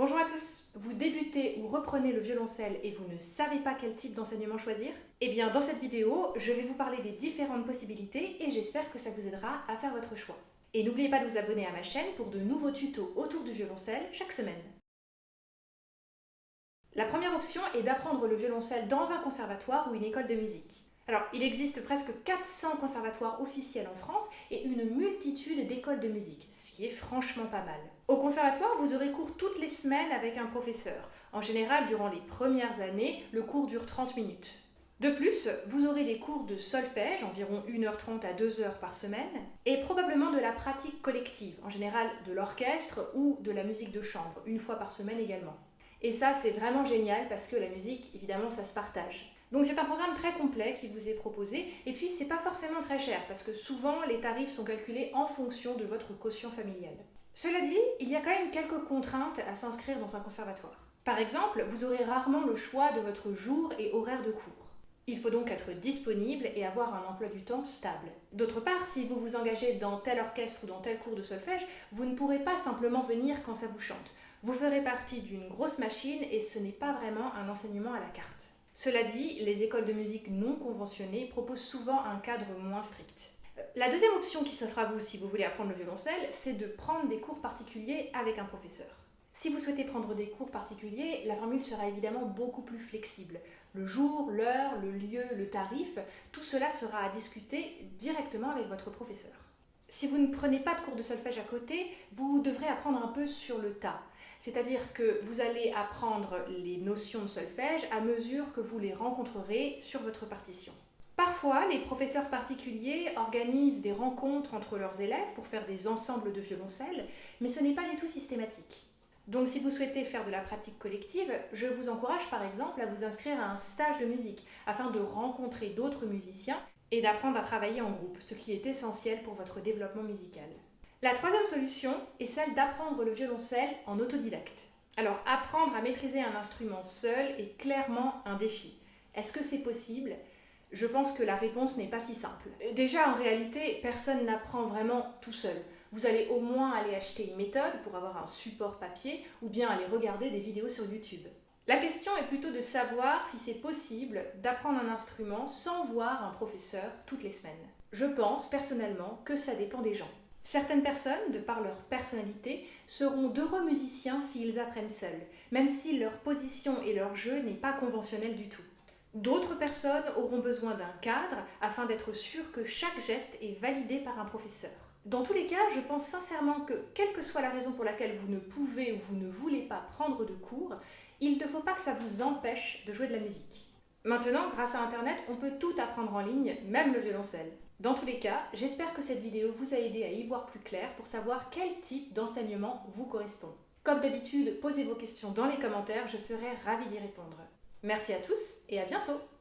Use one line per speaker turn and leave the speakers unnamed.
Bonjour à tous, vous débutez ou reprenez le violoncelle et vous ne savez pas quel type d'enseignement choisir? Eh bien dans cette vidéo, je vais vous parler des différentes possibilités et j'espère que ça vous aidera à faire votre choix. Et n'oubliez pas de vous abonner à ma chaîne pour de nouveaux tutos autour du violoncelle chaque semaine. La première option est d'apprendre le violoncelle dans un conservatoire ou une école de musique. Alors, il existe presque 400 conservatoires officiels en France et une multitude d'écoles de musique, ce qui est franchement pas mal. Au conservatoire, vous aurez cours toutes les semaines avec un professeur. En général, durant les premières années, le cours dure 30 minutes. De plus, vous aurez des cours de solfège, environ 1h30 à 2h par semaine, et probablement de la pratique collective, en général de l'orchestre ou de la musique de chambre, une fois par semaine également. Et ça, c'est vraiment génial parce que la musique, évidemment, ça se partage. Donc c'est un programme très complet qui vous est proposé, et puis c'est pas forcément très cher parce que souvent les tarifs sont calculés en fonction de votre quotient familial. Cela dit, il y a quand même quelques contraintes à s'inscrire dans un conservatoire. Par exemple, vous aurez rarement le choix de votre jour et horaire de cours. Il faut donc être disponible et avoir un emploi du temps stable. D'autre part, si vous vous engagez dans tel orchestre ou dans tel cours de solfège, vous ne pourrez pas simplement venir quand ça vous chante. Vous ferez partie d'une grosse machine et ce n'est pas vraiment un enseignement à la carte. Cela dit, les écoles de musique non conventionnées proposent souvent un cadre moins strict. La deuxième option qui s'offre à vous si vous voulez apprendre le violoncelle, c'est de prendre des cours particuliers avec un professeur. Si vous souhaitez prendre des cours particuliers, la formule sera évidemment beaucoup plus flexible. Le jour, l'heure, le lieu, le tarif, tout cela sera à discuter directement avec votre professeur. Si vous ne prenez pas de cours de solfège à côté, vous devrez apprendre un peu sur le tas. C'est-à-dire que vous allez apprendre les notions de solfège à mesure que vous les rencontrerez sur votre partition. Parfois, les professeurs particuliers organisent des rencontres entre leurs élèves pour faire des ensembles de violoncelle, mais ce n'est pas du tout systématique. Donc si vous souhaitez faire de la pratique collective, je vous encourage par exemple à vous inscrire à un stage de musique afin de rencontrer d'autres musiciens et d'apprendre à travailler en groupe, ce qui est essentiel pour votre développement musical. La troisième solution est celle d'apprendre le violoncelle en autodidacte. Alors, apprendre à maîtriser un instrument seul est clairement un défi. Est-ce que c'est possible ? Je pense que la réponse n'est pas si simple. Déjà, en réalité, personne n'apprend vraiment tout seul. Vous allez au moins aller acheter une méthode pour avoir un support papier ou bien aller regarder des vidéos sur YouTube. La question est plutôt de savoir si c'est possible d'apprendre un instrument sans voir un professeur toutes les semaines. Je pense personnellement que ça dépend des gens. Certaines personnes, de par leur personnalité, seront d'heureux musiciens s'ils apprennent seuls, même si leur position et leur jeu n'est pas conventionnel du tout. D'autres personnes auront besoin d'un cadre afin d'être sûres que chaque geste est validé par un professeur. Dans tous les cas, je pense sincèrement que, quelle que soit la raison pour laquelle vous ne pouvez ou vous ne voulez pas prendre de cours, il ne faut pas que ça vous empêche de jouer de la musique. Maintenant, grâce à Internet, on peut tout apprendre en ligne, même le violoncelle. Dans tous les cas, j'espère que cette vidéo vous a aidé à y voir plus clair pour savoir quel type d'enseignement vous correspond. Comme d'habitude, posez vos questions dans les commentaires, je serai ravie d'y répondre. Merci à tous et à bientôt!